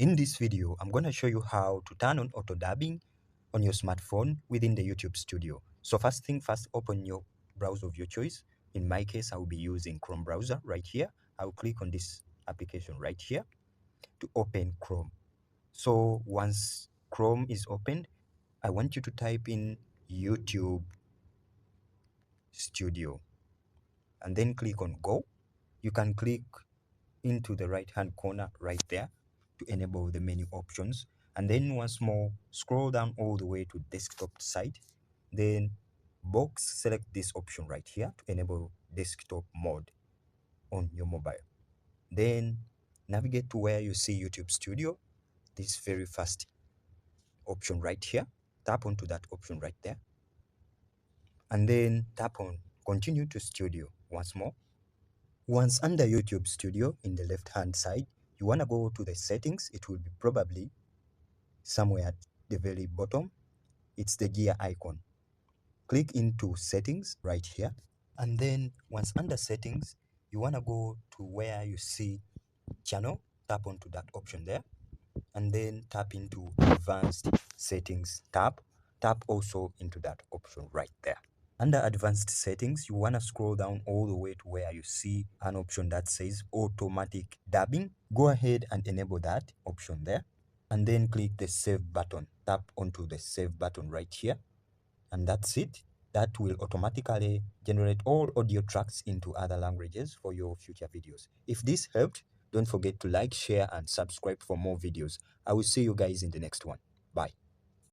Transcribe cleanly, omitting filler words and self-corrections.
In this video, I'm going to show you how to turn on auto dubbing on your smartphone within the YouTube Studio. So first thing first, open your browser of your choice. In my case, I will be using Chrome browser right here. I'll click on this application right here to open Chrome. So once Chrome is opened, I want you to type in YouTube Studio and then click on Go. You can click into the right hand corner right there to enable the menu options, and then once more scroll down all the way to desktop side, then box select this option right here to enable desktop mode on your mobile. Then navigate to where you see YouTube Studio, this very first option right here. Tap onto that option right there and then tap on continue to studio once more. Once under YouTube Studio in the left hand side, you want to go to the settings. It will be probably somewhere at the very bottom. It's the gear icon. Click into settings right here. And then once under settings, you want to go to where you see channel. Tap onto that option there. And then tap into advanced settings tab. Tap also into that option right there. Under advanced settings, you want to scroll down all the way to where you see an option that says automatic dubbing. Go ahead and enable that option there and then click the save button. Tap onto the save button right here and that's it. That will automatically generate all audio tracks into other languages for your future videos. If this helped, don't forget to like, share and subscribe for more videos. I will see you guys in the next one. Bye.